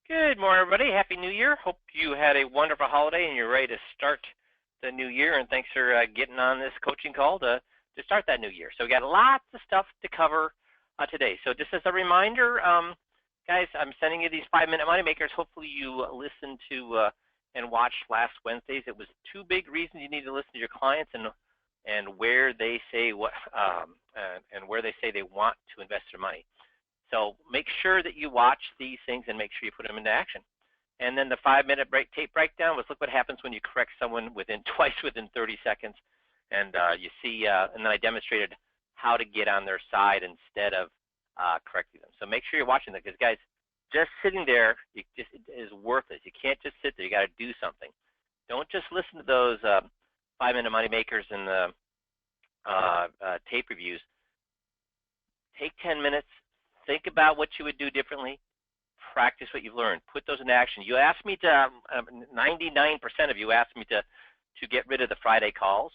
Good morning, everybody. Happy New Year. Hope you had a wonderful holiday and you're ready to start the new year. And thanks for getting on this coaching call to start that new year. So we got lots of stuff to cover today. So just as a reminder, guys, I'm sending you these 5-minute money makers. Hopefully you listened to and watched last Wednesday's. It was 2 big reasons you need to listen to your clients and where they say what and where they say they want to invest their money. So make sure that you watch these things and make sure you put them into action. And then the 5-minute tape breakdown was look what happens when you correct someone twice within 30 seconds. And you see, and then I demonstrated how to get on their side instead of correcting them. So make sure you're watching that, because guys, just sitting there it is worthless. You can't just sit there. You got to do something. Don't just listen to those 5-minute money makers and the tape reviews. Take 10 minutes. Think about what you would do differently. Practice what you've learned. Put those in action. You asked me to, 99% of you asked me to get rid of the Friday calls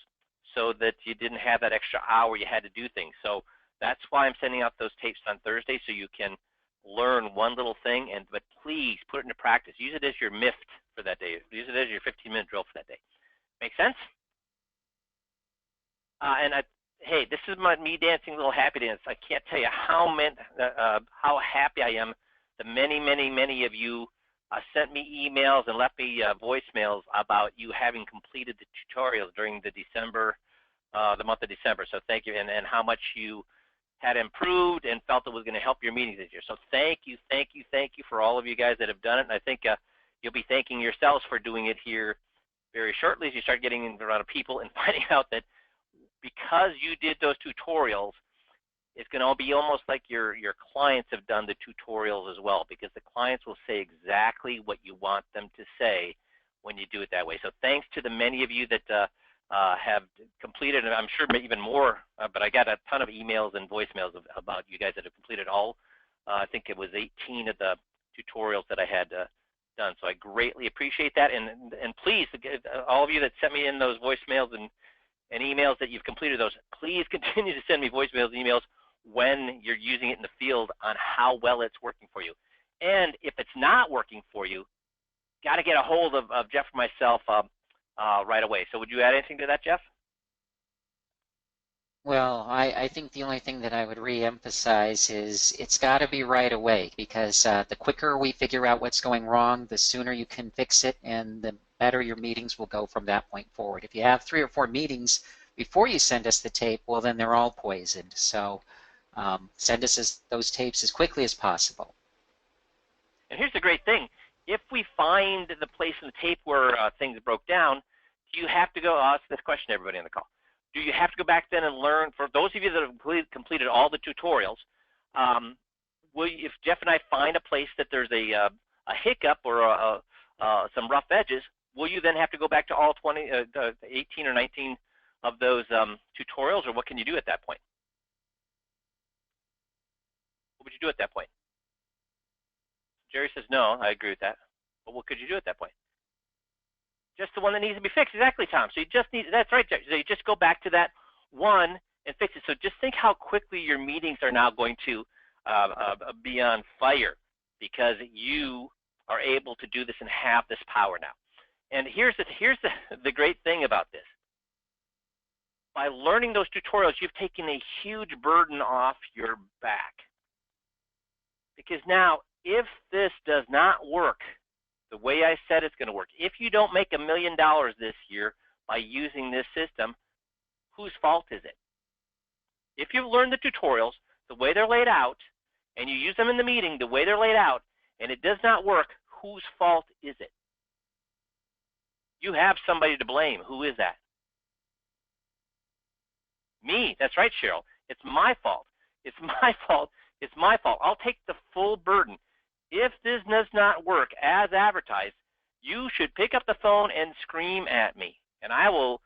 so that you didn't have that extra hour you had to do things. So that's why I'm sending out those tapes on Thursday, so you can learn one little thing, but please put it into practice. Use it as your MIFT for that day. Use it as your 15-minute drill for that day. Make sense? Hey, this is me dancing a little happy dance. I can't tell you how happy I am that many of you sent me emails and left me voicemails about you having completed the tutorials during the month of December. So thank you, and how much you had improved and felt it was going to help your meetings this year. So thank you for all of you guys that have done it. And I think you'll be thanking yourselves for doing it here very shortly as you start getting in front of people and finding out that because you did those tutorials, it's going to be almost like your clients have done the tutorials as well, because the clients will say exactly what you want them to say when you do it that way. So thanks to the many of you that have completed, and I'm sure even more, but I got a ton of emails and voicemails about you guys that have completed all, I think it was 18 of the tutorials that I had done. So I greatly appreciate that. And please, all of you that sent me in those voicemails and emails that you've completed those, please continue to send me voicemails and emails when you're using it in the field on how well it's working for you. And if it's not working for you, got to get a hold of Jeff or myself right away. So would you add anything to that, Jeff? Well, I think the only thing that I would re-emphasize is it's got to be right away, because the quicker we figure out what's going wrong, the sooner you can fix it, and the better your meetings will go from that point forward. If you have 3 or 4 meetings before you send us the tape, well, then they're all poisoned. So send us those tapes as quickly as possible. And here's the great thing. If we find the place in the tape where things broke down, do you have to go, I'll ask this question to everybody on the call. Do you have to go back then and learn, for those of you that have completed all the tutorials, if Jeff and I find a place that there's a hiccup or some rough edges, will you then have to go back to all 18 or 19 of those tutorials, or what can you do at that point? What would you do at that point? Jerry says no, I agree with that. But what could you do at that point? Just the one that needs to be fixed. Exactly, Tom. So you just need, that's right, Jerry. So you just go back to that one and fix it. So just think how quickly your meetings are now going to be on fire, because you are able to do this and have this power now. And here's the great thing about this. By learning those tutorials, you've taken a huge burden off your back. Because now, if this does not work the way I said it's going to work, if you don't make $1 million this year by using this system, whose fault is it? If you've learned the tutorials the way they're laid out, and you use them in the meeting the way they're laid out, and it does not work, whose fault is it? You have somebody to blame. Who is that? Me. That's right, Cheryl. It's my fault. It's my fault. It's my fault. I'll take the full burden. If this does not work as advertised, you should pick up the phone and scream at me, and I will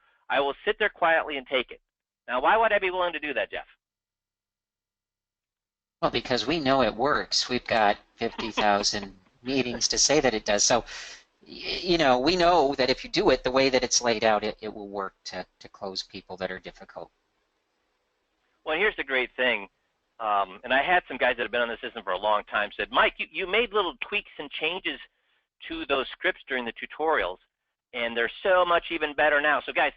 sit there quietly and take it. Now, why would I be willing to do that, Jeff? Well, because we know it works. We've got 50,000 meetings to say that it does. So, you know, we know that if you do it the way that it's laid out, it will work to close people that are difficult. Well, here's the great thing. and I had some guys that have been on the system for a long time said, Mike, you made little tweaks and changes to those scripts during the tutorials, and they're so much even better now. So guys,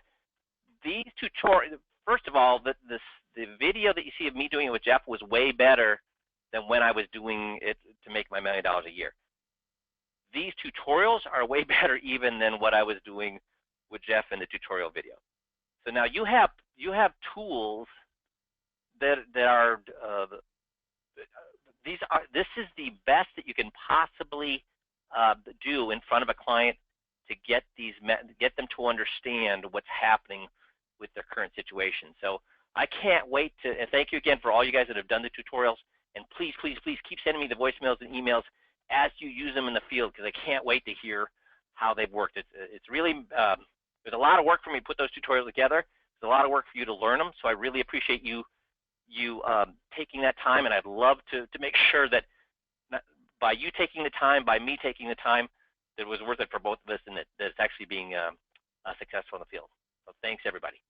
these tutorials, first of all, the video that you see of me doing it with Jeff was way better than when I was doing it to make my $1 million a year. These tutorials are way better even than what I was doing with Jeff in the tutorial video. So now you have tools that are this is the best that you can possibly do in front of a client to get them to understand what's happening with their current situation. So I can't wait to, and thank you again for all you guys that have done the tutorials, and please, please, please keep sending me the voicemails and emails as you use them in the field, because I can't wait to hear how they've worked. It's really, there's a lot of work for me to put those tutorials together. There's a lot of work for you to learn them, so I really appreciate you taking that time, and I'd love to make sure that by you taking the time, by me taking the time, that it was worth it for both of us, and that it's actually being successful in the field. So thanks, everybody.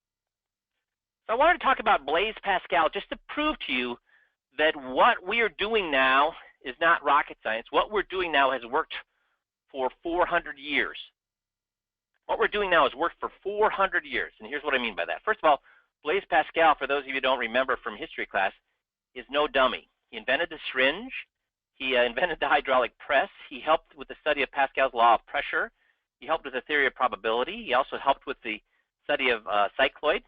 So I wanted to talk about Blaise Pascal just to prove to you that what we are doing now is not rocket science. What we're doing now has worked for 400 years. What we're doing now has worked for 400 years, and here's what I mean by that. First of all, Blaise Pascal, for those of you who don't remember from history class, is no dummy. He invented the syringe. He invented the hydraulic press. He helped with the study of Pascal's law of pressure. He helped with the theory of probability. He also helped with the study of cycloid.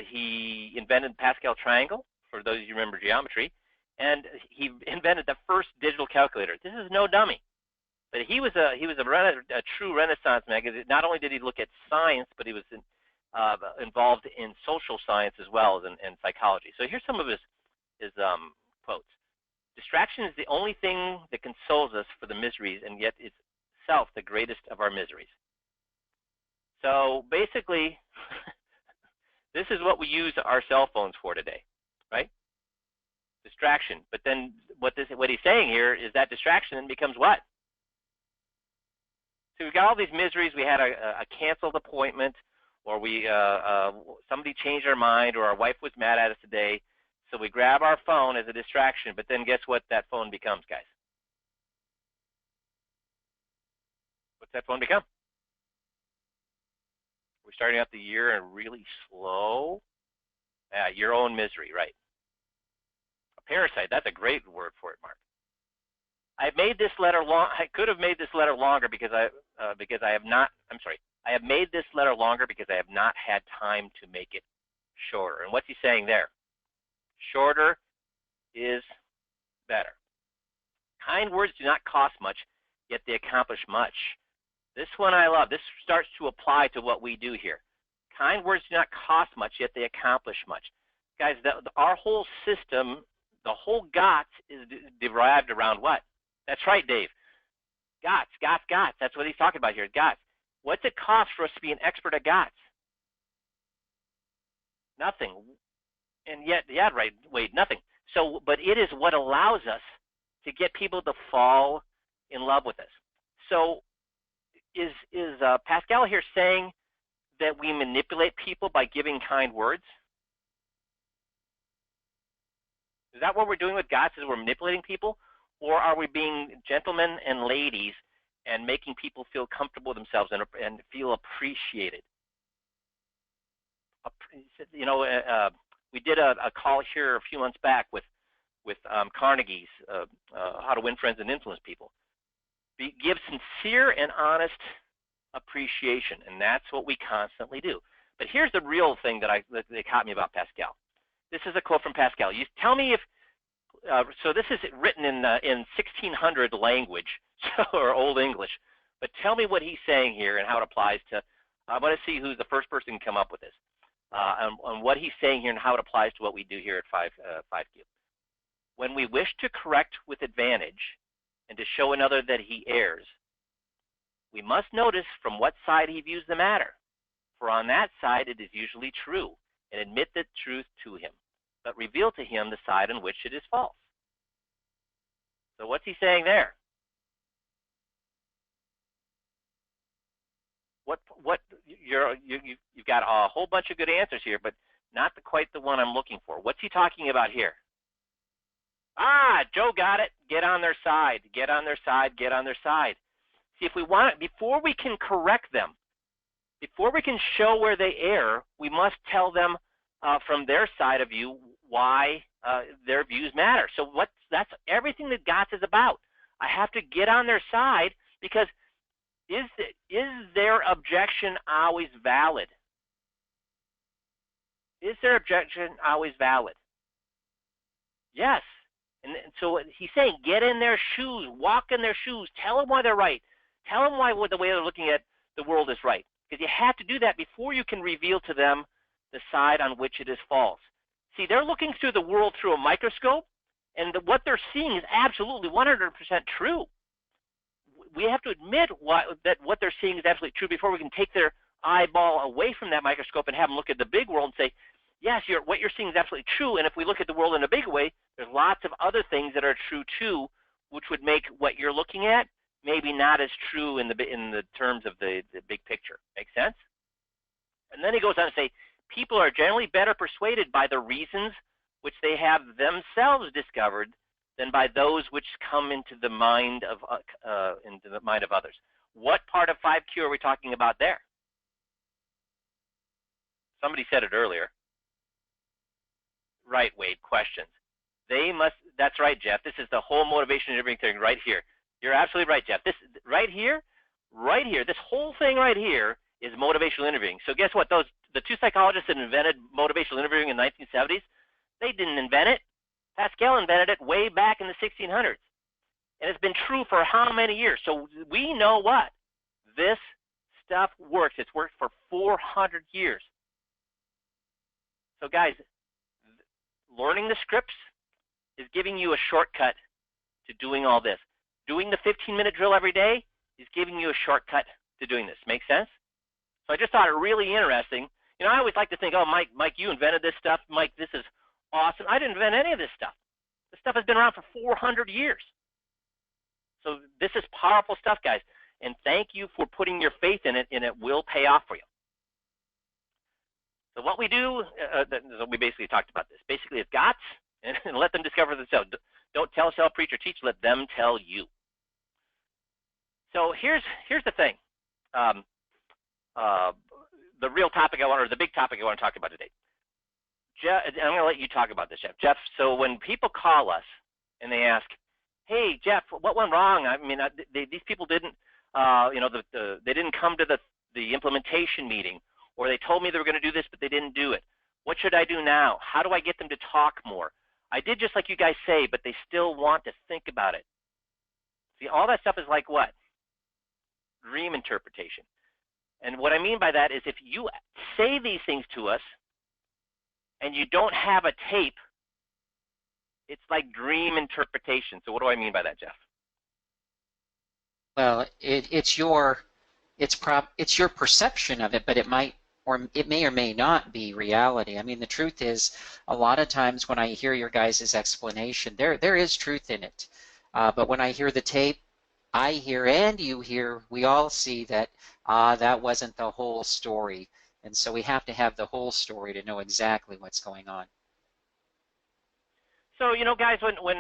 He invented Pascal triangle, for those of you who remember geometry. And he invented the first digital calculator. This is no dummy. But he was a true Renaissance man. Not only did he look at science, but he was involved in social science as well as in psychology. So here's some of his quotes. Distraction is the only thing that consoles us for the miseries, and yet it's itself the greatest of our miseries. So basically, this is what we use our cell phones for today, right? Distraction. But then what he's saying here is that distraction then becomes what? So we've got all these miseries. We had a canceled appointment, or somebody changed our mind, or our wife was mad at us today. So we grab our phone as a distraction, but then guess what that phone becomes, guys? What's that phone become? We're starting out the year and really slow. Your own misery, right? A parasite, that's a great word for it, Mark. I made this letter long. I could have made this letter longer because I have not. I'm sorry. I have made this letter longer because I have not had time to make it shorter. And what's he saying there? Shorter is better. Kind words do not cost much, yet they accomplish much. This one I love. This starts to apply to what we do here. Kind words do not cost much, yet they accomplish much. Guys, our whole system, the whole GOTS is derived around what? That's right, Dave. GOTS. That's what he's talking about here, GOTS. What's it cost for us to be an expert at GOTS? Nothing. And yet, yeah, right, Wade, nothing. So, but it is what allows us to get people to fall in love with us. So, is Pascal here saying that we manipulate people by giving kind words? Is that what we're doing with GOTS, is we're manipulating people? Or are we being gentlemen and ladies and making people feel comfortable with themselves and feel appreciated? You know, we did a call here a few months back with Carnegie's How to Win Friends and Influence People. Give sincere and honest appreciation, and that's what we constantly do. But here's the real thing that caught me about Pascal. This is a quote from Pascal. You tell me if so this is written in 1600 language, or Old English. But tell me what he's saying here and how it applies to. I want to see who's the first person to come up with this, on what he's saying here and how it applies to what we do here at 5Q. When we wish to correct with advantage and to show another that he errs, we must notice from what side he views the matter. For on that side it is usually true, and admit the truth to him, but reveal to him the side on which it is false. So what's he saying there? You've got a whole bunch of good answers here, but not quite the one I'm looking for. What's he talking about here? Ah, Joe got it. Get on their side. Get on their side. Get on their side. See, if we want it, before we can correct them, before we can show where they err, we must tell them from their side of view why their views matter. So that's everything that GOTS is about. I have to get on their side because is their objection always valid? Is their objection always valid? Yes. And so he's saying, get in their shoes, walk in their shoes, tell them why they're right. Tell them why the way they're looking at the world is right. Because you have to do that before you can reveal to them the side on which it is false. See, they're looking through the world through a microscope, and what they're seeing is absolutely 100% true. We have to admit that what they're seeing is absolutely true before we can take their eyeball away from that microscope and have them look at the big world and say, yes, what you're seeing is absolutely true, and if we look at the world in a big way, there's lots of other things that are true too, which would make what you're looking at maybe not as true in the terms of the big picture. Make sense? And then he goes on to say, people are generally better persuaded by the reasons which they have themselves discovered than by those which come into the mind of others. What part of 5Q are we talking about there? Somebody said it earlier. Right, Wade, questions. That's right, Jeff. This is the whole motivation interviewing thing right here. You're absolutely right, Jeff. This right here, this whole thing right here is motivational interviewing. So guess what? The two psychologists that invented motivational interviewing in the 1970s, they didn't invent it. Pascal invented it way back in the 1600s. And it's been true for how many years? So we know what? This stuff works. It's worked for 400 years. So guys, learning the scripts is giving you a shortcut to doing all this. Doing the 15-minute drill every day is giving you a shortcut to doing this. Make sense? So I just thought it really interesting. You know, I always like to think, oh, Mike, you invented this stuff. Mike, this is awesome. I didn't invent any of this stuff. This stuff has been around for 400 years. So this is powerful stuff, guys. And thank you for putting your faith in it, and it will pay off for you. So what we do, we basically talked about this. Basically, it's GOTS, and let them discover themselves. Don't tell, sell, preach, or teach. Let them tell you. So here's the thing. The real topic the big topic I want to talk about today. Jeff, I'm going to let you talk about this, Jeff. Jeff, so when people call us and they ask, hey, Jeff, what went wrong? I mean, these people didn't, they didn't come to the implementation meeting, or they told me they were going to do this, but they didn't do it. What should I do now? How do I get them to talk more? I did just like you guys say, but they still want to think about it. See, all that stuff is like what? Dream interpretation. And what I mean by that is if you say these things to us and you don't have a tape, it's like dream interpretation. So what do I mean by that, Jeff? Well, it's your perception of it, but it may or may not be reality. I mean, the truth is, a lot of times when I hear your guys' explanation, there is truth in it. But when I hear the tape, I hear and you hear, we all see that that wasn't the whole story. And so we have to have the whole story to know exactly what's going on. So, you know, guys, when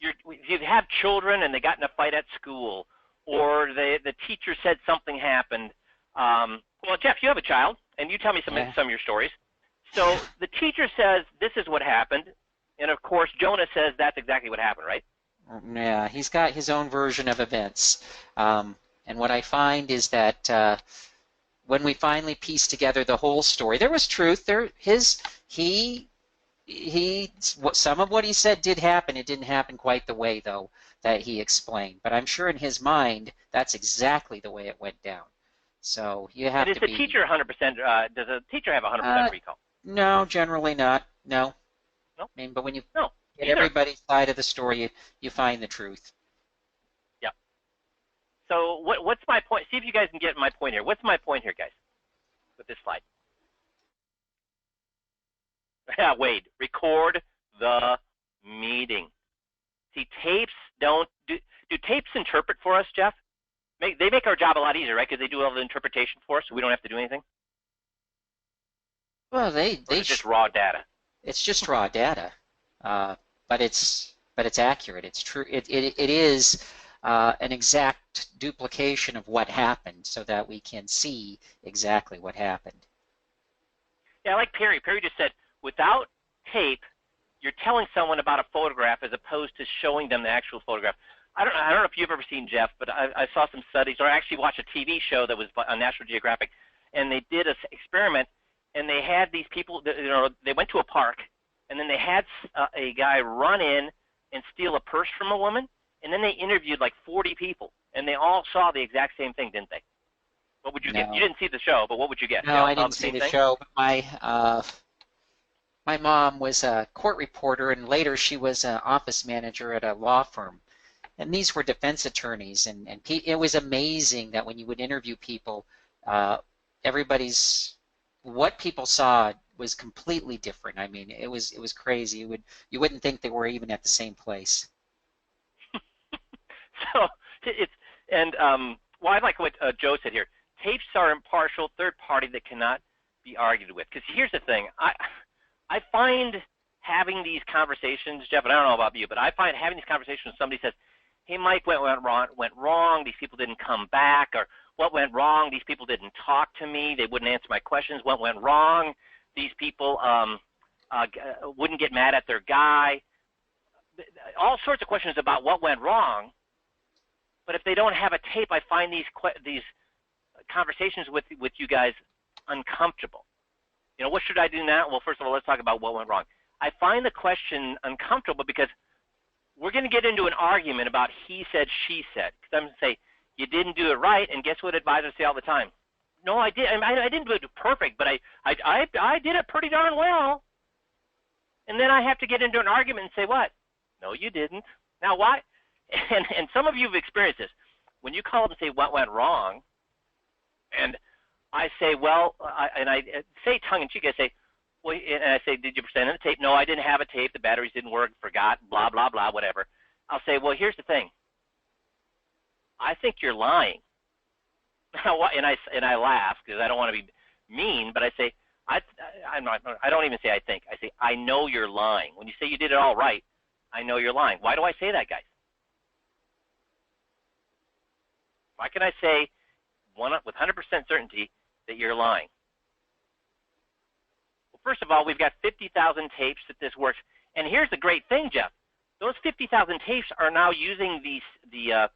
you have children and they got in a fight at school, or the teacher said something happened. Well, Jeff, you have a child, and you tell me some of your stories. So the teacher says, this is what happened, and of course, Jonah says that's exactly what happened, right? Yeah, he's got his own version of events. And what I find is that when we finally piece together the whole story, there was truth. Some of what he said did happen. It didn't happen quite the way, though, that he explained. But I'm sure in his mind, that's exactly the way it went down. So you have to be... Does the teacher 100%? Does the teacher have 100% recall? No, generally not. No. No. I mean, but when you get everybody's side of the story, you find the truth. Yeah. So what's my point? See if you guys can get my point here. What's my point here, guys, with this slide? Yeah, Wade, record the meeting. See, tapes don't do tapes interpret for us, Jeff? They make our job a lot easier, right? Because they do all the interpretation for us, so we don't have to do anything. Well, they just raw data. It's just raw data, but it's but it's accurate. It's true. It is an exact duplication of what happened so that we can see exactly what happened. Yeah, I like Perry. Perry just said, without tape, you're telling someone about a photograph as opposed to showing them the actual photograph. I don't know if you've ever seen, Jeff, but I saw some studies, or I actually watched a TV show that was on National Geographic, and they did an experiment, and they had these people, they went to a park, and then they had a guy run in and steal a purse from a woman, and then they interviewed like 40 people, and they all saw the exact same thing, didn't they? What would you get? You didn't see the show, but what would you get? No, I didn't see the show. My mom was a court reporter, and later she was an office manager at a law firm. And these were defense attorneys, and it was amazing that when you would interview people, what people saw was completely different. I mean, it was crazy. You wouldn't think they were even at the same place. So well, I like what Joe said here. Tapes are impartial, third party that cannot be argued with. Because here's the thing, I find having these conversations, Jeff, and I don't know about you, but I find having these conversations when somebody says, hey, Mike, what went wrong, these people didn't come back, or what went wrong, these people didn't talk to me, they wouldn't answer my questions, what went wrong, these people wouldn't get mad at their guy, all sorts of questions about what went wrong. But if they don't have a tape, I find these conversations with you guys uncomfortable. You know, what should I do now? Well, first of all, let's talk about what went wrong. I find the question uncomfortable because we're going to get into an argument about he said, she said. Because I'm going to say, you didn't do it right, and guess what advisors say all the time? No, I did. I didn't do it perfect, but I did it pretty darn well. And then I have to get into an argument and say, what? No, you didn't. Now, why? And some of you have experienced this. When you call up and say, what went wrong? And I say, well, and I say tongue-in-cheek, I say, well, and I say, did you present the tape? No, I didn't have a tape. The batteries didn't work, forgot, blah, blah, blah, whatever. I'll say, well, here's the thing. I think you're lying. And I laugh because I don't want to be mean, but I say, I don't even say I think. I say, I know you're lying. When you say you did it all right, I know you're lying. Why do I say that, guys? Why can I say with 100% certainty that you're lying? Well, first of all, we've got 50,000 tapes that this works. And here's the great thing, Jeff. Those 50,000 tapes are now using the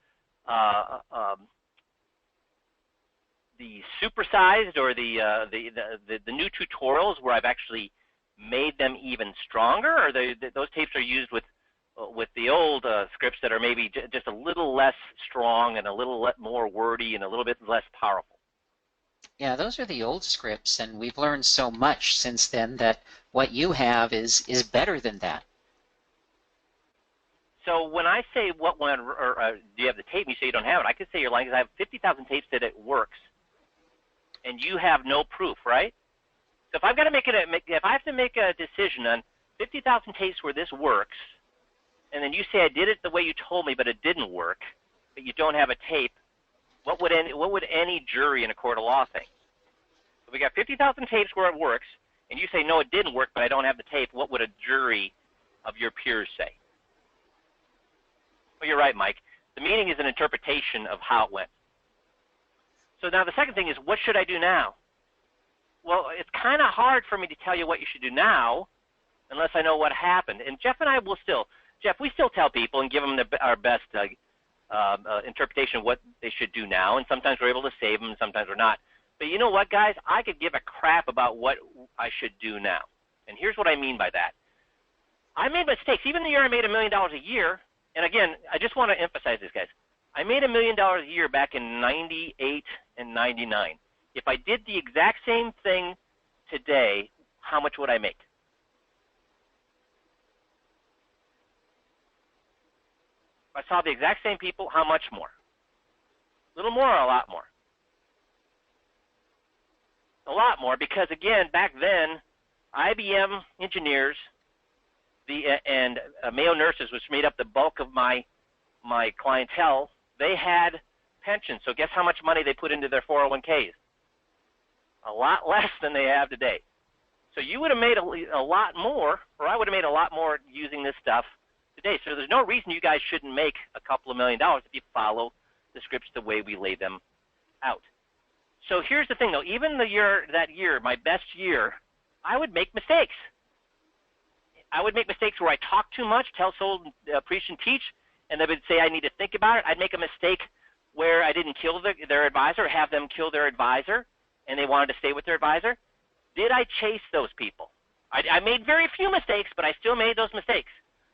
supersized or the new tutorials where I've actually made them even stronger, or those tapes are used with the old scripts that are maybe just a little less strong and a little more wordy and a little bit less powerful. Yeah, those are the old scripts, and we've learned so much since then that what you have is better than that. So when I say what went, or do you have the tape and you say you don't have it, I could say you're lying because I have 50,000 tapes that it works, and you have no proof, right? So if I've got to if I have to make a decision on 50,000 tapes where this works, and then you say I did it the way you told me, but it didn't work, but you don't have a tape, what would any jury in a court of law think? If we got 50,000 tapes where it works, and you say no, it didn't work, but I don't have the tape, what would a jury of your peers say? Well, you're right, Mike. The meaning is an interpretation of how it went. So now the second thing is, what should I do now? Well, it's kind of hard for me to tell you what you should do now unless I know what happened. And Jeff and I will still, we still tell people and give them our best interpretation of what they should do now, and sometimes we're able to save them, and sometimes we're not. But you know what, guys? I could give a crap about what I should do now. And here's what I mean by that. I made mistakes. Even the year I made $1 million a year, and again, I just want to emphasize this, guys. I made $1 million a year back in 98 and 99. If I did the exact same thing today, how much would I make? If I saw the exact same people, how much more? A little more or a lot more? A lot more, because again, back then, IBM engineers and Mayo nurses, which made up the bulk of my clientele, they had pensions. So guess how much money they put into their 401ks? A lot less than they have today. So you would have made a lot more, or I would have made a lot more using this stuff to today. So there's no reason you guys shouldn't make a couple of $1 million if you follow the scripts the way we lay them out. So here's the thing, though. Even that year, my best year, I would make mistakes. I would make mistakes where I talk too much, tell soul, preach and teach, and they would say I need to think about it. I'd make a mistake where I didn't kill their advisor, have them kill their advisor, and they wanted to stay with their advisor. Did I chase those people? I made very few mistakes, but I still made those mistakes.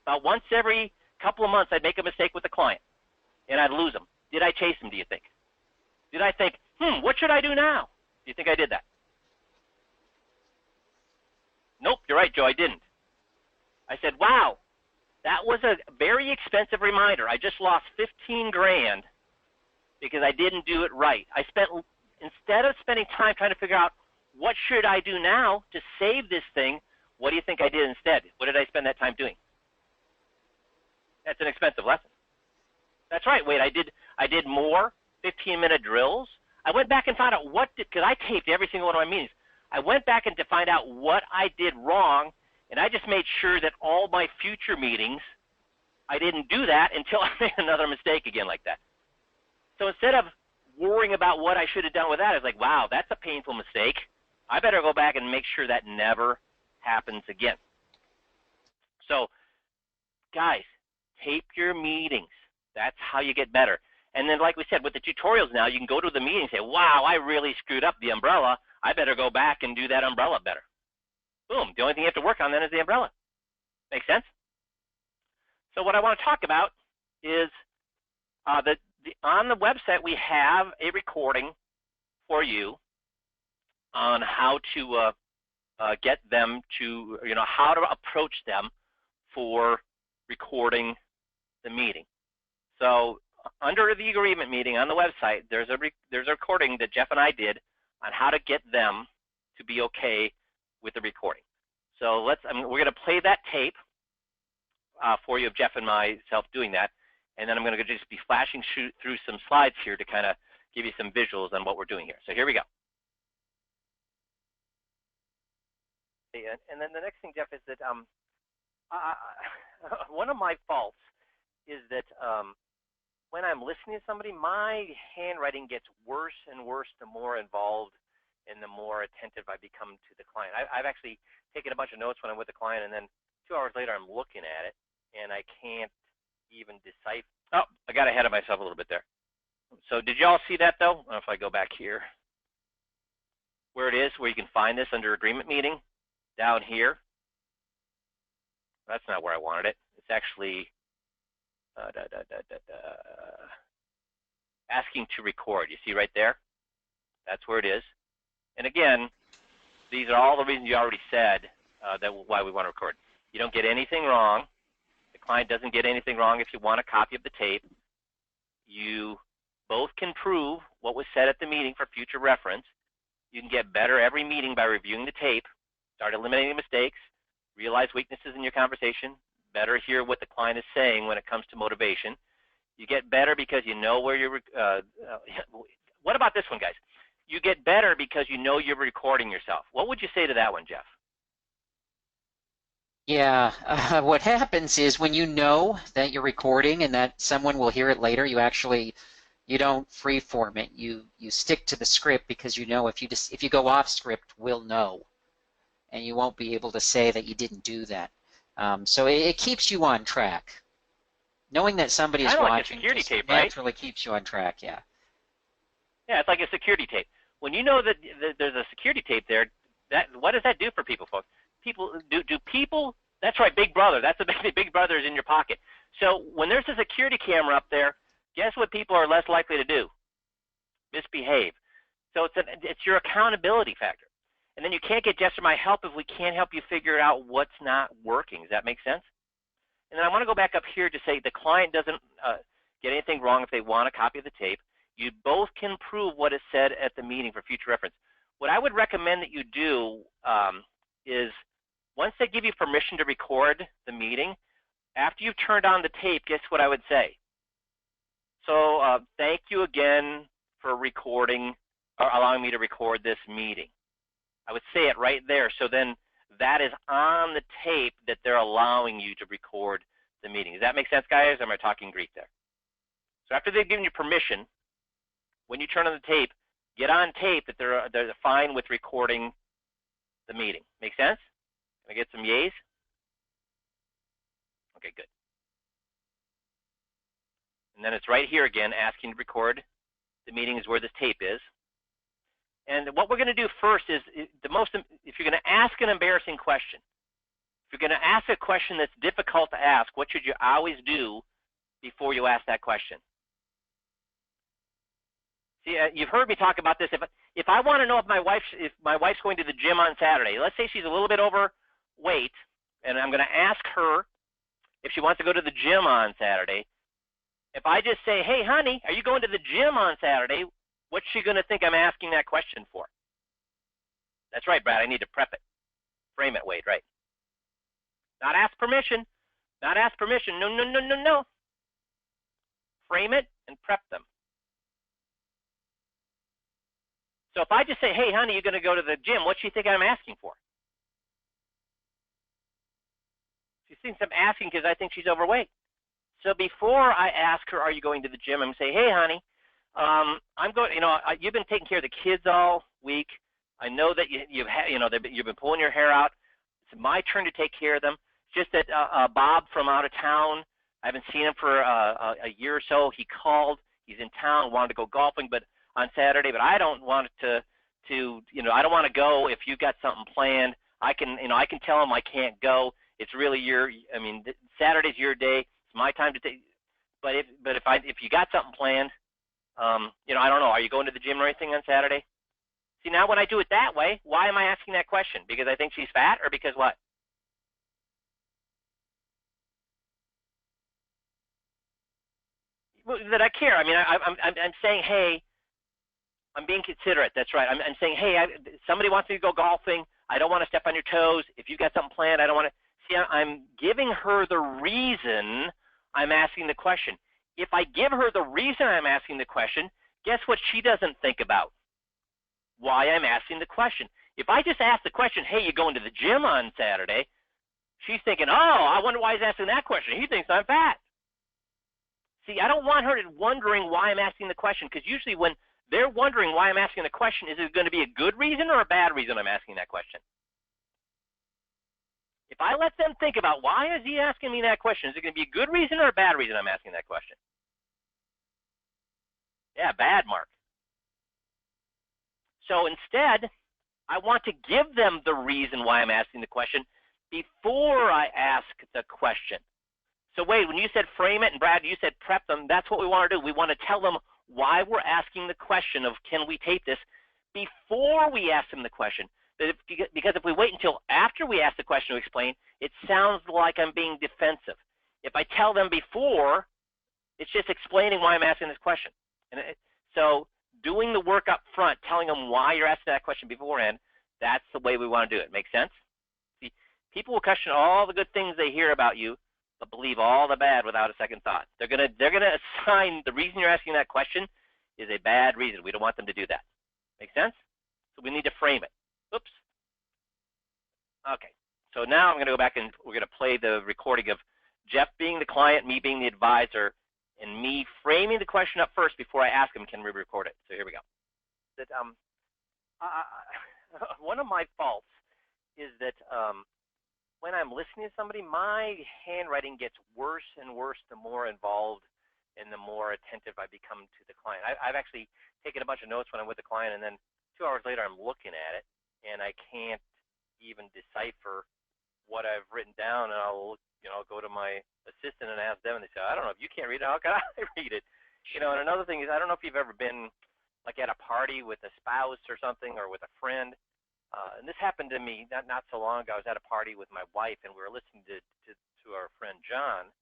About once every couple of months, I'd make a mistake with a client, and I'd lose them. Did I chase them, do you think? Did I think, what should I do now? Do you think I did that? Nope, you're right, Joe, I didn't. I said, wow, that was a very expensive reminder. I just lost 15 grand because I didn't do it right. Instead of spending time trying to figure out what should I do now to save this thing, what do you think I did instead? What did I spend that time doing? That's an expensive lesson. That's right, Wade, I did more 15-minute drills. I went back and found out because I taped every single one of my meetings. I went back to find out what I did wrong, and I just made sure that all my future meetings, I didn't do that until I made another mistake again like that. So instead of worrying about what I should have done with that, I was like, wow, that's a painful mistake. I better go back and make sure that never happens again. So, guys, tape your meetings. That's how you get better. And then, like we said, with the tutorials now, you can go to the meeting and say, wow, I really screwed up the umbrella. I better go back and do that umbrella better. Boom. The only thing you have to work on then is the umbrella. Make sense? So what I want to talk about is on the website, we have a recording for you on how to get them to, how to approach them for recording the meeting. So under the agreement meeting on the website, there's a recording that Jeff and I did on how to get them to be okay with the recording. So we're going to play that tape for you of Jeff and myself doing that, and then I'm going to just be flashing through some slides here to kind of give you some visuals on what we're doing here. So here we go. And then the next thing, Jeff, is that one of my faults is that when I'm listening to somebody, my handwriting gets worse and worse the more involved and the more attentive I become to the client. I've actually taken a bunch of notes when I'm with the client, and then 2 hours later I'm looking at it, and I can't even decipher. Oh, I got ahead of myself a little bit there. So did you all see that, though? If I go back here, where it is, where you can find this under agreement meeting, down here. That's not where I wanted it. It's actually asking to record. You see right there? That's where it is. And again, these are all the reasons you already said why we want to record. You don't get anything wrong. The client doesn't get anything wrong if you want a copy of the tape. You both can prove what was said at the meeting for future reference. You can get better every meeting by reviewing the tape, start eliminating mistakes, realize weaknesses in your conversation, better hear what the client is saying when it comes to motivation. You get better because you know where you're what about this one, guys? You get better because you know you're recording yourself. What would you say to that one, Jeff? Yeah, what happens is when you know that you're recording and that someone will hear it later, you don't freeform it. You stick to the script because you know if you go off script, we'll know, and you won't be able to say that you didn't do that. So it keeps you on track. Knowing that somebody is watching security tape, right? Naturally keeps you on track. Yeah. Yeah, it's like a security tape. When you know that there's a security tape there, what does that do for people, folks? Do people? That's right, Big Brother. That's the Big Brother is in your pocket. So when there's a security camera up there, guess what people are less likely to do? Misbehave. So it's your accountability factor. And then you can't get Jess or my help if we can't help you figure out what's not working. Does that make sense? And then I want to go back up here to say the client doesn't get anything wrong if they want a copy of the tape. You both can prove what is said at the meeting for future reference. What I would recommend that you do is once they give you permission to record the meeting, after you've turned on the tape, guess what I would say? So thank you again for recording or allowing me to record this meeting. I would say it right there. So then that is on the tape that they're allowing you to record the meeting. Does that make sense, guys? Or am I talking Greek there? So after they've given you permission, when you turn on the tape, get on tape that they're fine with recording the meeting. Make sense? Can I get some yays? Okay, good. And then it's right here again, asking to record the meeting is where this tape is. And what we're going to do first is if you're going to ask an embarrassing question, if you're going to ask a question that's difficult to ask, what should you always do before you ask that question? See, you've heard me talk about this. If I want to know if my wife's going to the gym on Saturday, let's say she's a little bit overweight, and I'm going to ask her if she wants to go to the gym on Saturday. If I just say, hey, honey, are you going to the gym on Saturday? What's she going to think I'm asking that question for? That's right, Brad. I need to prep it. Frame it, Wade, right. Not ask permission. Not ask permission. No, no, no, no, no. Frame it and prep them. So if I just say, hey, honey, you're going to go to the gym, what do you think I'm asking for? She thinks I'm asking because I think she's overweight. So before I ask her, are you going to the gym, I'm going to say, hey, honey, I'm going, you've been taking care of the kids all week. I know that you've been pulling your hair out. It's my turn to take care of them. It's just that Bob from out of town, I haven't seen him for a year or so. He called. He's in town, wanted to go golfing, but on Saturday, but I don't want I don't want to go if you've got something planned. I can tell him I can't go. It's really Saturday's your day. It's my time to take. But if you got something planned, I don't know. Are you going to the gym or anything on Saturday? See, now when I do it that way, why am I asking that question? Because I think she's fat, or because what? Well, that I care. I mean, I'm saying, hey. I'm being considerate. That's right. I'm saying, hey, somebody wants me to go golfing. I don't want to step on your toes. If you've got something planned, I don't want to. See, I'm giving her the reason I'm asking the question. If I give her the reason I'm asking the question, guess what she doesn't think about? Why I'm asking the question. If I just ask the question, hey, you going to the gym on Saturday? She's thinking, oh, I wonder why he's asking that question. He thinks I'm fat. See, I don't want her wondering why I'm asking the question, because usually when they're wondering why I'm asking the question, is it going to be a good reason or a bad reason I'm asking that question? If I let them think about why is he asking me that question, is it going to be a good reason or a bad reason I'm asking that question? Yeah, bad, Mark. So instead, I want to give them the reason why I'm asking the question before I ask the question. So Wade, when you said frame it, and Brad, you said prep them, that's what we want to do. We want to tell them why we're asking the question of can we tape this before we ask them the question. Because if we wait until after we ask the question to explain, it sounds like I'm being defensive. If I tell them before, it's just explaining why I'm asking this question. So doing the work up front, telling them why you're asking that question beforehand, that's the way we want to do it. Make sense? See, people will question all the good things they hear about you, but believe all the bad without a second thought. They're gonna assign the reason you're asking that question is a bad reason. We don't want them to do that. Make sense? So we need to frame it. Oops. Okay. So now I'm gonna go back and we're gonna play the recording of Jeff being the client, me being the advisor, and me framing the question up first before I ask him, can we record it? So here we go. One of my faults is that when I'm listening to somebody, my handwriting gets worse and worse the more involved and the more attentive I become to the client. I've actually taken a bunch of notes when I'm with the client, and then 2 hours later I'm looking at it, and I can't even decipher what I've written down, and I'll go to my assistant and ask them, and they say, I don't know, if you can't read it, how can I read it? And another thing is, I don't know if you've ever been like at a party with a spouse or something, or with a friend. And this happened to me not so long ago. I was at a party with my wife, and we were listening to our friend John.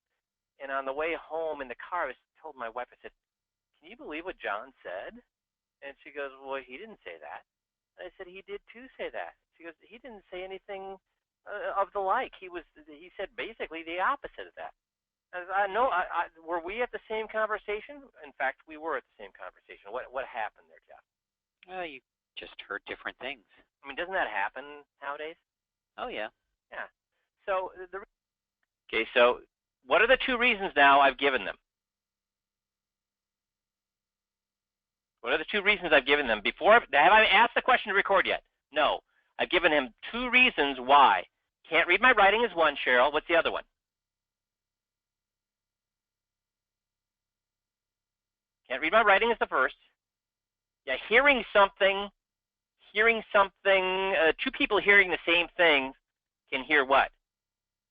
And on the way home in the car, I told my wife, I said, can you believe what John said? And she goes, well, he didn't say that. And I said, he did too say that. She goes, he didn't say anything of the like. He said basically the opposite of that. Were we at the same conversation? In fact, we were at the same conversation. What happened there, Jeff? Well, you just heard different things. I mean, doesn't that happen nowadays? Oh, yeah. Yeah. So so What are the 2 reasons now I've given them? What are the 2 reasons I've given them? Before, have I asked the question to record yet? No. I've given him 2 reasons why. Can't read my writing is one, Cheryl. What's the other one? Can't read my writing is the first. Yeah, hearing something, 2 people hearing the same thing can hear what?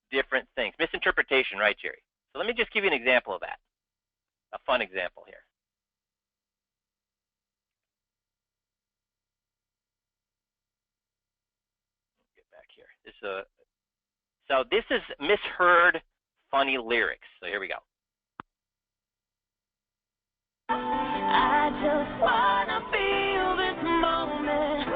Different things. Misinterpretation, right, Jerry? So let me just give you an example of that. A fun example here. Get back here. So this is misheard funny lyrics. So here we go. I just wanna feel this moment.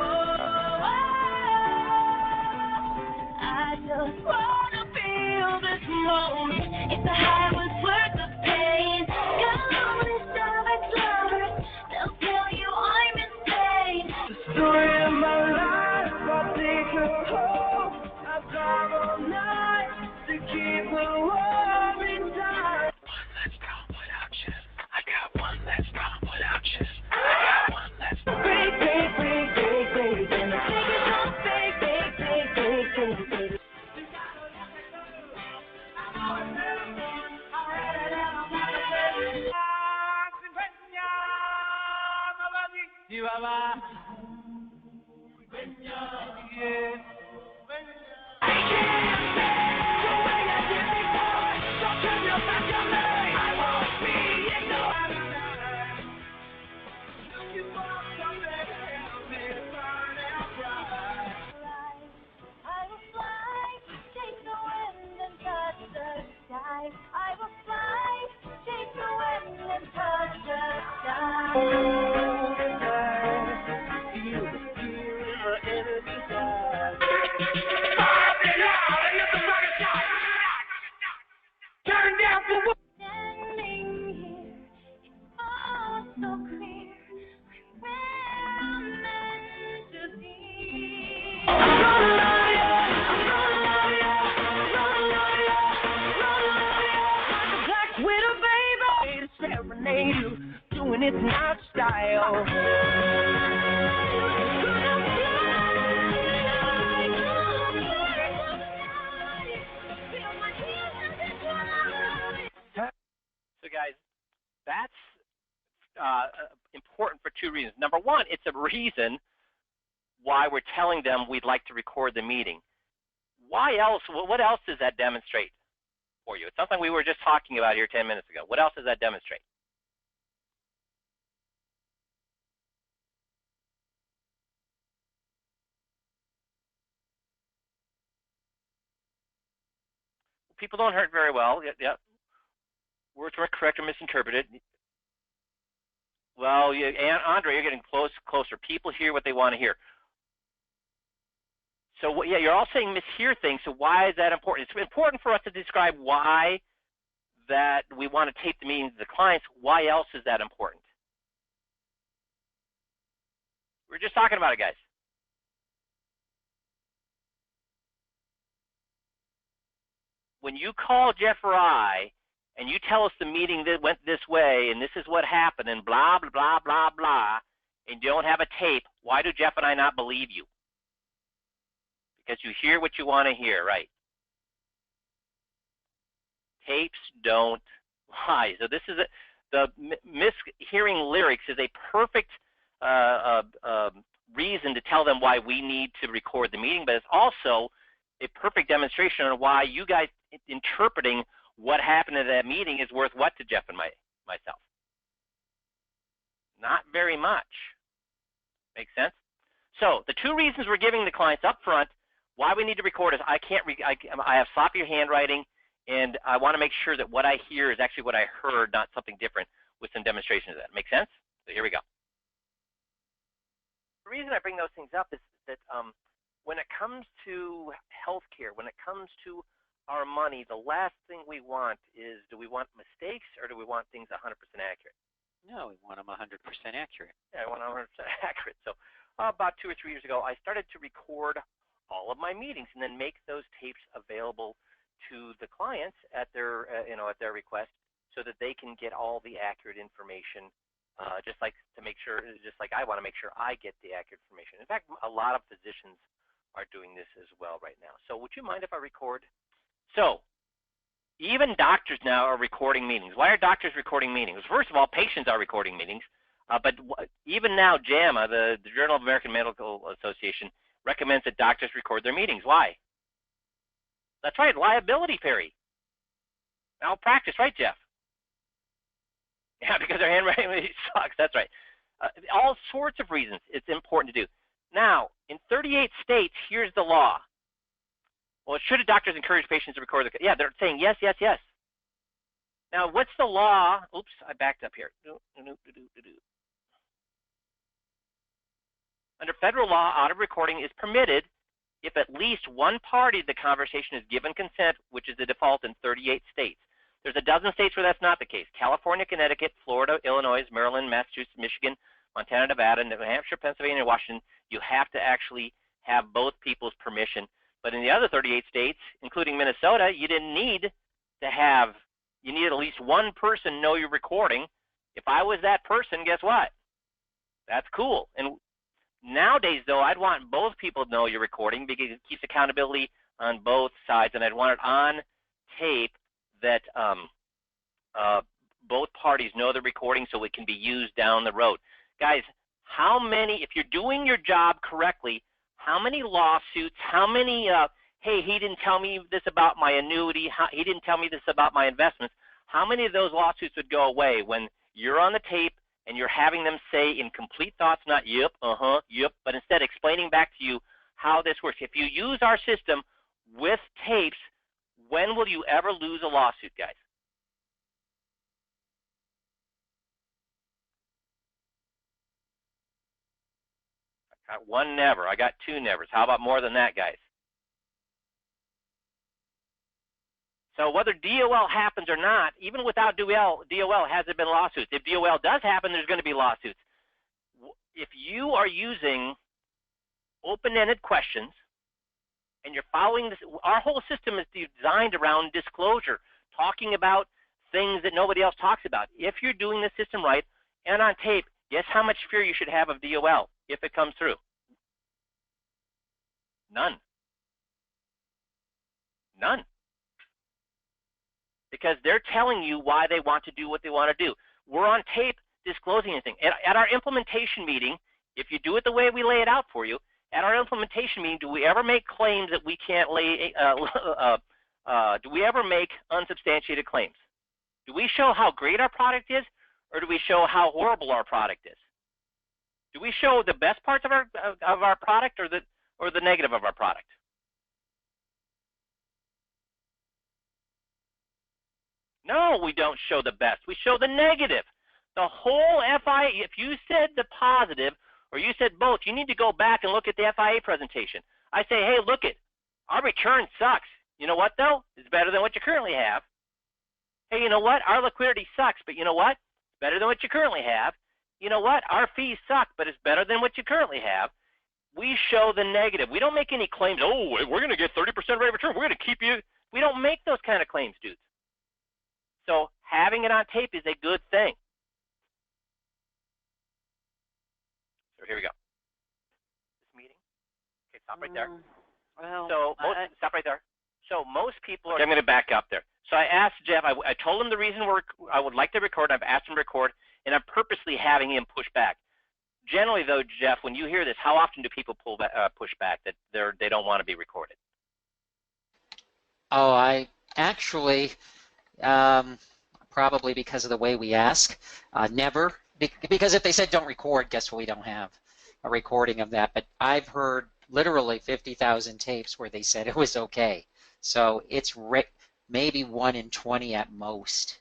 I just wanna feel this moment. If the high was worth the pain, come and stop at lovers. They'll tell you I'm insane. The story of my life, I'll take her home. I've got all night to keep her warm in time. One less problem without you. I got one less problem without you. I got one less problem. Break, break, break, break, break. And the thing is all fake, fake, fake, fake, fake, fake. I will fly, take the wind and touch the sky. Feel the fear in the sky. Turn down for what? Standing here, it's all so clear. We're meant to be. I'm gonna love you. I'm gonna love you. I'm gonna love you. Widow, baby, to serenade you, doing it in our style. So guys, that's important for 2 reasons. Number one, it's a reason why we're telling them we'd like to record the meeting. Why else? What else does that demonstrate for you? It's something we were just talking about here 10 minutes ago. What else does that demonstrate? People don't hurt very well. Yep. Words weren't correct or misinterpreted. Well, Andre, you're getting closer. People hear what they want to hear. So, yeah, you're all saying mishear things. So why is that important? It's important for us to describe why that we want to tape the meetings to the clients. Why else is that important? We're just talking about it, guys. When you call Jeff or I, and you tell us the meeting that went this way, and this is what happened, and blah, blah, blah, blah, blah, and you don't have a tape, why do Jeff and I not believe you? Because you hear what you want to hear, right? Tapes don't lie. So this is the mishearing lyrics is a perfect reason to tell them why we need to record the meeting, but it's also a perfect demonstration on why you guys interpreting what happened at that meeting is worth what to Jeff and myself? Not very much. Make sense? So the 2 reasons we're giving the clients up front why we need to record is I have sloppy handwriting, and I want to make sure that what I hear is actually what I heard, not something different, with some demonstrations of that. Make sense? So here we go. The reason I bring those things up is that when it comes to healthcare, when it comes to our money, the last thing we want is, do we want mistakes or do we want things 100% accurate? No, we want them 100% accurate. Yeah, I want 100% accurate. So about 2 or 3 years ago, I started to record all of my meetings and then make those tapes available to the clients at their at their request, so that they can get all the accurate information. Just like I want to make sure I get the accurate information. In fact, a lot of physicians are doing this as well right now. So would you mind if I record? So even doctors now are recording meetings. Why are doctors recording meetings? First of all, patients are recording meetings. But even now, JAMA, the Journal of American Medical Association, recommends that doctors record their meetings. Why? That's right, liability, Perry. Malpractice, right, Jeff? Yeah, because their handwriting sucks. That's right. All sorts of reasons it's important to do. Now, in 38 states, here's the law. Well, should doctors encourage patients to record their? Yeah, they're saying yes, yes, yes. Now, what's the law? Oops, I backed up here. Under federal law, audio recording is permitted if at least one party to the conversation is given consent, which is the default in 38 states. There's a dozen states where that's not the case. California, Connecticut, Florida, Illinois, Maryland, Massachusetts, Michigan, Montana, Nevada, New Hampshire, Pennsylvania, and Washington, you have to actually have both people's permission. But in the other 38 states, including Minnesota, you didn't need to have, you need at least one person know you're recording. If I was that person, guess what? That's cool. And nowadays, though, I'd want both people to know you're recording because it keeps accountability on both sides, and I'd want it on tape that both parties know the recording so it can be used down the road. Guys, how many, if you're doing your job correctly, how many lawsuits, how many, hey, he didn't tell me this about my annuity, he didn't tell me this about my investments, how many of those lawsuits would go away when you're on the tape and you're having them say in complete thoughts, not yep, yep, but instead explaining back to you how this works. If you use our system with tapes, when will you ever lose a lawsuit, guys? I got one never. I got two nevers. How about more than that, guys? So whether DOL happens or not, even without DOL, has there been lawsuits? If DOL does happen, there's going to be lawsuits. If you are using open-ended questions and you're following this, our whole system is designed around disclosure, talking about things that nobody else talks about. If you're doing the system right and on tape, guess how much fear you should have of DOL if it comes through? None. None. Because they're telling you why they want to do what they want to do. We're on tape disclosing anything. At our implementation meeting, if you do it the way we lay it out for you, at our implementation meeting, do we ever make claims that we can't lay, do we ever make unsubstantiated claims? Do we show how great our product is, or do we show how horrible our product is? Do we show the best parts of our product or the negative of our product? No, we don't show the best. We show the negative. The whole FIA, if you said the positive or you said both, you need to go back and look at the FIA presentation. I say, hey, look it, our return sucks. You know what, though? It's better than what you currently have. Hey, you know what? Our liquidity sucks, but you know what? It's better than what you currently have. You know what? Our fees suck, but it's better than what you currently have. We show the negative. We don't make any claims, oh, we're going to get 30% rate of return. We're going to keep you. We don't make those kind of claims, dudes. So having it on tape is a good thing. So here we go. This meeting. Okay, stop right there. Well, so stop right there. So most people are. Okay, I'm going to back up there. So I asked Jeff. I told him the reason I would like to record. I've asked him to record, and I'm purposely having him push back. Generally, though, Jeff, when you hear this, how often do people push back that they don't want to be recorded? Oh, I actually. Probably because of the way we ask. Never. Because if they said don't record, guess what? We don't have a recording of that. But I've heard literally 50,000 tapes where they said it was okay. So it's maybe 1 in 20 at most.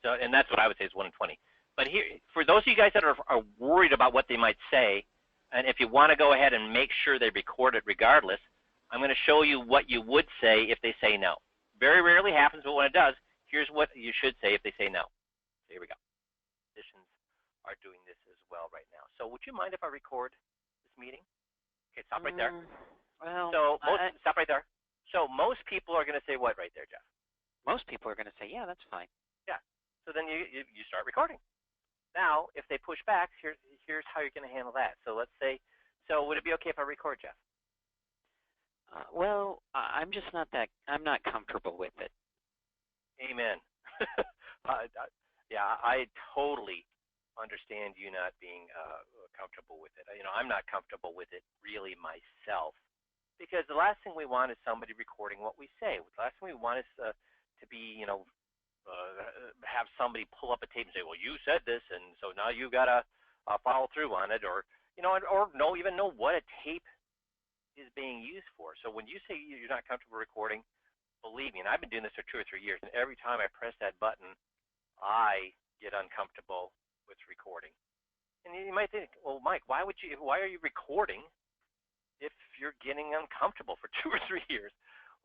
So, and that's what I would say is 1 in 20. But here, for those of you guys that are worried about what they might say, and if you want to go ahead and make sure they record it regardless, I'm going to show you what you would say if they say no. Very rarely happens, but when it does, here's what you should say if they say no. Here we go. Physicians are doing this as well right now. So would you mind if I record this meeting? Okay, stop right there. Well, So stop right there. So most people are going to say what right there, Jeff? Most people are going to say, yeah, that's fine. Yeah. So then you start recording. Now, if they push back, here's how you're going to handle that. So let's say, so would it be okay if I record, Jeff? Well, I'm just not I'm not comfortable with it. Amen. Yeah, I totally understand you not being comfortable with it. I'm not comfortable with it really myself, because the last thing we want is somebody recording what we say. The last thing we want is to be, have somebody pull up a tape and say, well, you said this, and so now you got to follow through on it, or even know what a tape is being used for. So when you say you're not comfortable recording, believe me, and I've been doing this for 2 or 3 years, and every time I press that button, I get uncomfortable with recording. And you might think, well, Mike, why are you recording if you're getting uncomfortable for 2 or 3 years?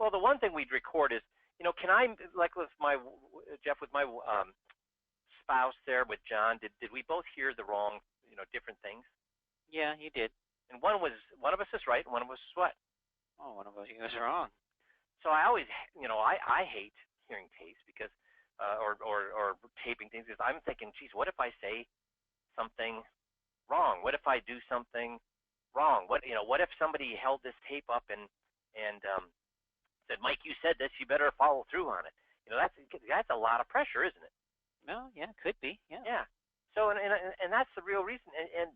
Well, the one thing we'd record is, can I, like with my Jeff, with my spouse there with John, did we both hear the wrong, different things? Yeah, you did. And one of us is right, and one of us is what? Oh, one of us was wrong. So I always, I hate hearing tapes because, or taping things, because I'm thinking, geez, what if I say something wrong? What if I do something wrong? What if somebody held this tape up and said, Mike, you said this, you better follow through on it. That's a lot of pressure, isn't it? Well, yeah, could be. Yeah. Yeah. So and that's the real reason, and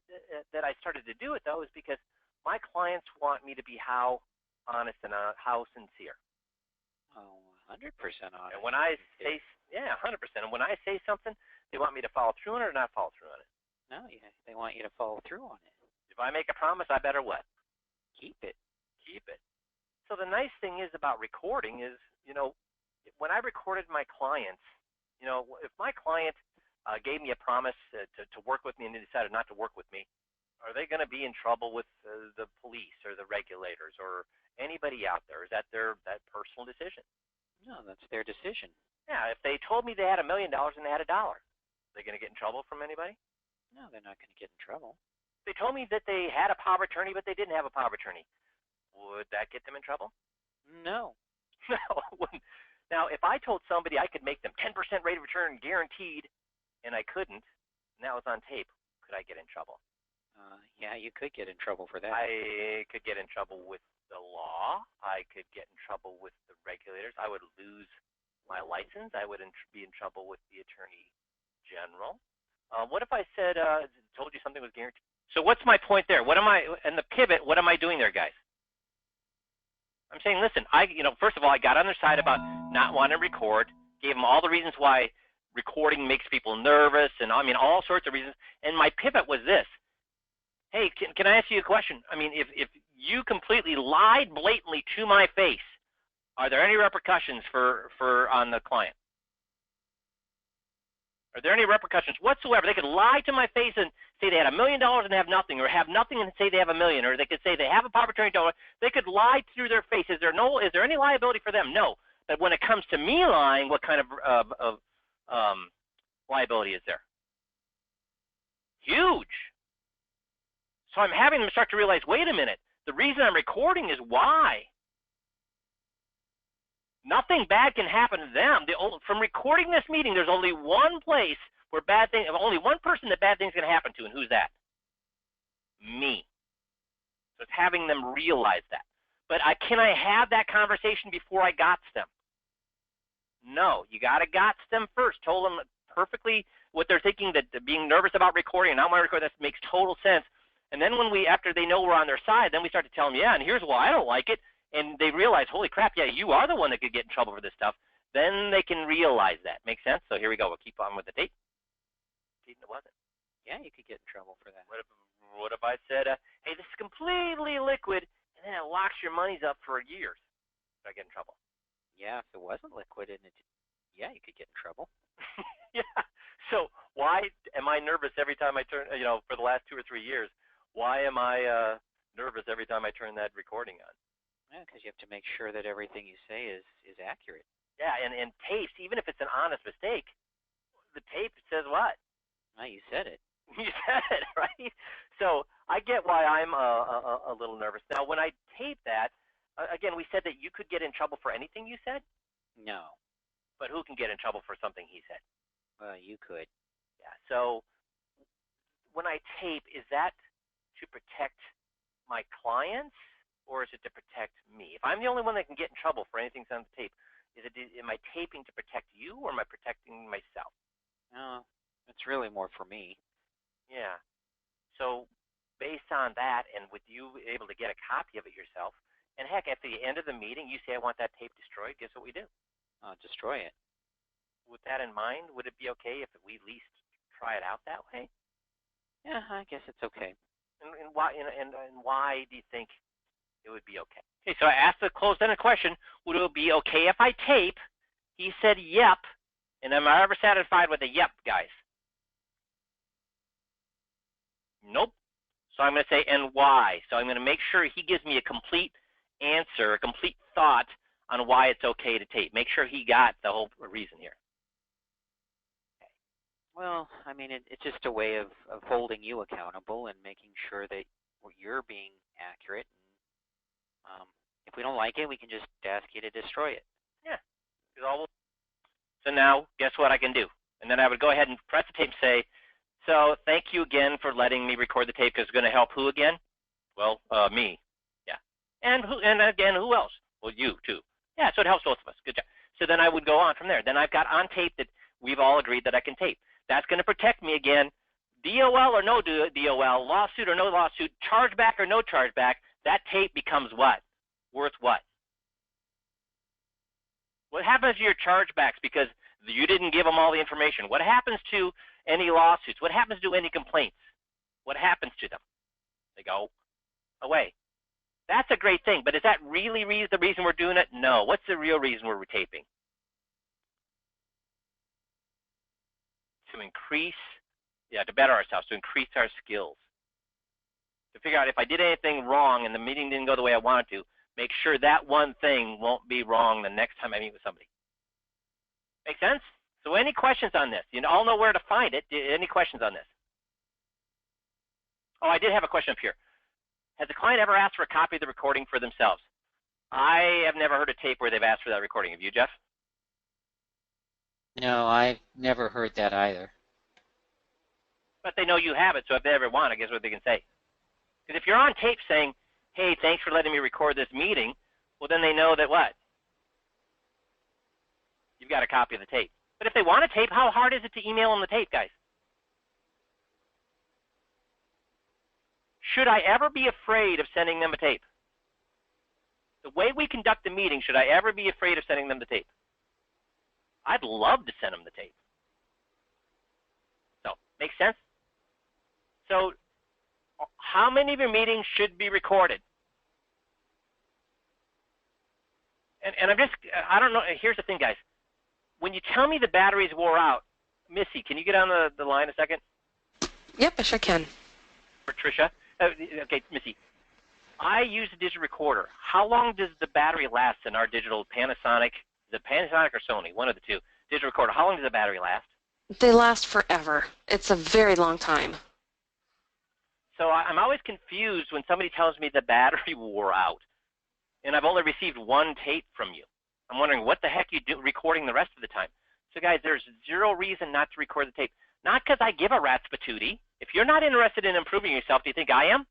that I started to do it though, is because my clients want me to be how honest and how sincere. Oh, 100% honest. And when I say, 100%. And when I say something, they want me to follow through on it or not follow through on it. No, yeah, they want you to follow through on it. If I make a promise, I better what? Keep it. Keep it. So the nice thing is about recording is, when I recorded my clients, if my client gave me a promise to work with me and they decided not to work with me, are they going to be in trouble with the police or the regulators or anybody out there? Is that that personal decision? No, that's their decision. Yeah, if they told me they had $1 million and they had $1, are they going to get in trouble from anybody? No, they're not going to get in trouble. If they told me that they had a power of attorney but they didn't have a power of attorney, would that get them in trouble? No. No. Now, if I told somebody I could make them 10% rate of return guaranteed, and I couldn't, and that was on tape, could I get in trouble? Yeah, you could get in trouble for that. I could get in trouble with the law. I could get in trouble with the regulators. I would lose my license. I would be in trouble with the attorney general. What if I said, told you something was guaranteed? So what's my point there? What am I, and the pivot, what am I doing there, guys? I'm saying, listen, first of all, I got on their side about not wanting to record, gave them all the reasons why recording makes people nervous, and all sorts of reasons. And my pivot was this. Hey, can I ask you a question? If you completely lied blatantly to my face, are there any repercussions on the client? Are there any repercussions whatsoever? They could lie to my face and say they had $1 million and have nothing, or have nothing and say they have $1 million, or they could say they have a power of attorney. They could lie through their face. Is there any liability for them? No. But when it comes to me lying, what kind of liability is there? Huge. So I'm having them start to realize, wait a minute, the reason I'm recording is why. Nothing bad can happen to them. From recording this meeting, there's only one place where only one person that bad things can happen to, and who's that? Me. So it's having them realize that. But can I have that conversation before I gots them? No, you got to gots them first. Told them perfectly what they're thinking, that being nervous about recording and not want to record, that makes total sense. And then after they know we're on their side, then we start to tell them, yeah, and here's why I don't like it. And they realize, holy crap, yeah, you are the one that could get in trouble for this stuff. Then they can realize that. Make sense? So here we go. We'll keep on with the tape. It wasn't. Yeah, you could get in trouble for that. What if I said, hey, this is completely liquid, and then it locks your monies up for years? Did I get in trouble? Yeah, if it wasn't liquid, yeah, you could get in trouble. Yeah. So why am I nervous every time I turn, for the last 2 or 3 years, why am I nervous every time I turn that recording on? Yeah, because you have to make sure that everything you say is accurate. Yeah, and tapes, even if it's an honest mistake, the tape says what? Well, you said it. You said it, right? So I get why I'm a little nervous. Now, when I tape that, Again, we said that you could get in trouble for anything you said, No. but who can get in trouble for something he said? You could. Yeah. So when I tape, is that to protect my clients or is it to protect me? If I'm the only one that can get in trouble for anything on the tape, am I taping to protect you or am I protecting myself? No, it's really more for me. Yeah. So based on that and with you able to get a copy of it yourself, and heck, at the end of the meeting, you say, I want that tape destroyed, guess what we do? Destroy it. With that in mind, would it be okay if we at least try it out that way? Yeah, I guess it's okay. And why do you think it would be okay? Okay, so I asked the closed-ended question, would it be okay if I tape? He said, yep. And am I ever satisfied with a yep, guys? Nope. So I'm going to say, and why? So I'm going to make sure he gives me a complete answer, a complete thought on why it's okay to tape. Make sure he got the whole reason here. Well, I mean, it's just a way of holding you accountable and making sure that you're being accurate. And if we don't like it, we can just ask you to destroy it. Yeah. So now, guess what I can do? And then I would go ahead and press the tape and say, so thank you again for letting me record the tape because it's going to help who again? Well, me. Yeah. And again, who else? Well, you too. Yeah, so it helps both of us. Good job. So then I would go on from there. Then I've got on tape that we've all agreed that I can tape. That's going to protect me again. DOL or no DOL, lawsuit or no lawsuit, chargeback or no chargeback, that tape becomes what? Worth what? What happens to your chargebacks because you didn't give them all the information? What happens to any lawsuits? What happens to any complaints? What happens to them? They go away. That's a great thing, but is that really the reason we're doing it? No. What's the real reason we're taping? To increase, to better ourselves, to increase our skills. To figure out if I did anything wrong and the meeting didn't go the way I wanted to, make sure that one thing won't be wrong the next time I meet with somebody. Make sense? So any questions on this? You all know where to find it. Any questions on this? Oh, I did have a question up here. Has a client ever asked for a copy of the recording for themselves? I have never heard a tape where they've asked for that recording. Have you, Jeff? No, I've never heard that either. But they know you have it, so if they ever want, I guess what they can say. Because if you're on tape saying, hey, thanks for letting me record this meeting, well, then they know that what? You've got a copy of the tape. But if they want a tape, how hard is it to email them the tape, guys? Should I ever be afraid of sending them a tape? The way we conduct the meeting, should I ever be afraid of sending them the tape? I'd love to send them the tape. So, makes sense? So, how many of your meetings should be recorded? And I don't know, here's the thing, guys. When you tell me the batteries wore out, Missy, can you get on the line a second? Yep, I sure can. Patricia? Okay, Missy. I use a digital recorder. How long does the battery last in our digital Panasonic? Is it Panasonic or Sony? One of the two. Digital recorder. How long does the battery last? They last forever. It's a very long time. So I'm always confused when somebody tells me the battery wore out, and I've only received one tape from you. I'm wondering what the heck you do recording the rest of the time. So guys, there's zero reason not to record the tape. Not because I give a rat's patootie. If you're not interested in improving yourself, do you think I am?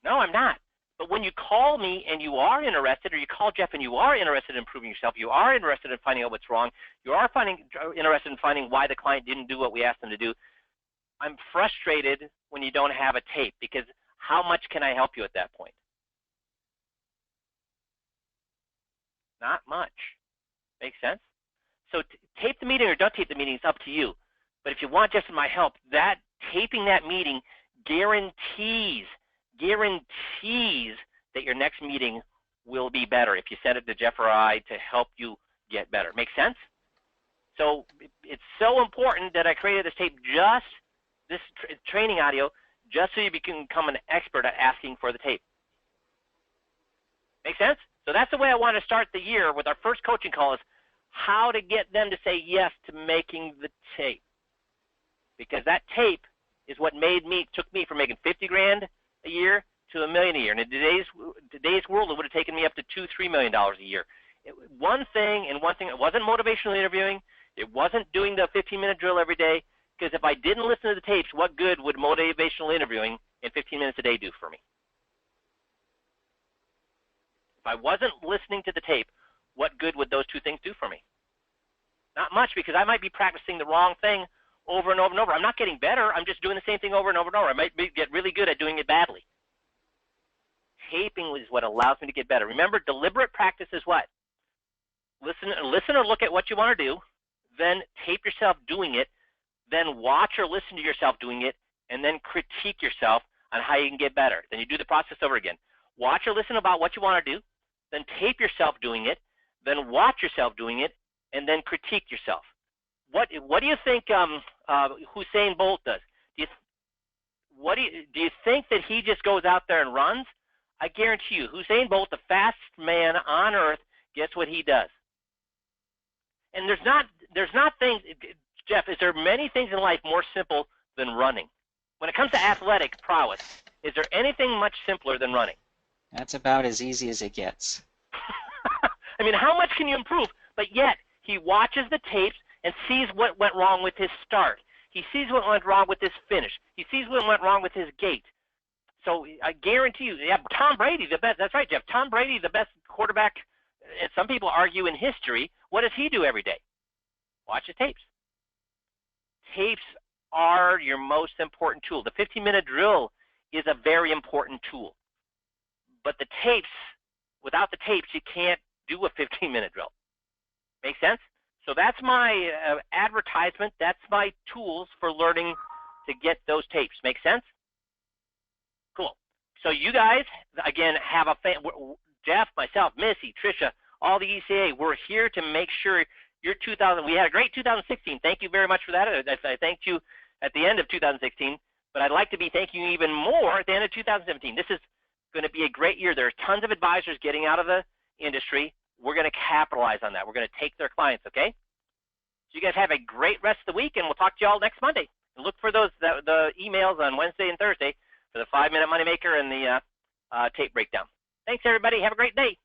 No, I'm not. But when you call me and you are interested, or you call Jeff and you are interested in improving yourself, you are interested in finding out what's wrong, you are interested in finding why the client didn't do what we asked them to do, I'm frustrated when you don't have a tape, because how much can I help you at that point? Not much. Make sense? So tape the meeting or don't tape the meeting, it's up to you. But if you want just my help, that taping that meeting guarantees that your next meeting will be better if you send it to Jeff or I to help you get better. Make sense? So it's so important that I created this tape, this training audio, just so you can become an expert at asking for the tape. Make sense? So that's the way I want to start the year with our first coaching call, is how to get them to say yes to making the tape. Because that tape is what took me from making 50 grand a year to $1 million a year. And in today's world, it would have taken me up to $2-3 million a year. One thing, it wasn't motivational interviewing. It wasn't doing the 15-minute drill every day. Because if I didn't listen to the tapes, what good would motivational interviewing in 15 minutes a day do for me? If I wasn't listening to the tape, what good would those two things do for me? Not much, because I might be practicing the wrong thing over and over and over. I'm not getting better. I'm just doing the same thing over and over and over. I might get really good at doing it badly. Taping is what allows me to get better. Remember, deliberate practice is what? Listen or look at what you want to do, then tape yourself doing it, then watch or listen to yourself doing it, and then critique yourself on how you can get better. Then you do the process over again. Watch or listen about what you want to do, then tape yourself doing it, then watch yourself doing it, and then critique yourself. What do you think Usain Bolt does? Do you think that he just goes out there and runs? I guarantee you, Usain Bolt, the fastest man on earth, guess what he does? And there's not things, Jeff, is there many things in life more simple than running? When it comes to athletic prowess, is there anything much simpler than running? That's about as easy as it gets. I mean, how much can you improve? But yet, he watches the tapes and sees what went wrong with his start. He sees what went wrong with his finish. He sees what went wrong with his gait. So I guarantee you, Tom Brady, the best. That's right, Jeff. Tom Brady, the best quarterback, and some people argue in history. What does he do every day? Watch his tapes. Tapes are your most important tool. The 15-minute drill is a very important tool. But the tapes, without the tapes, you can't do a 15-minute drill. Make sense? So that's my advertisement. That's my tools for learning to get those tapes. Make sense? Cool. So you guys, again, have a Jeff, myself, Missy, Tricia, all the ECA, we're here to make sure your we had a great 2016. Thank you very much for that. I thanked you at the end of 2016, but I'd like to be thanking you even more at the end of 2017. This is going to be a great year. There's tons of advisors getting out of the industry. We're going to capitalize on that. We're going to take their clients, okay? So you guys have a great rest of the week, and we'll talk to you all next Monday. And look for the emails on Wednesday and Thursday for the 5-Minute Moneymaker and the tape breakdown. Thanks, everybody. Have a great day.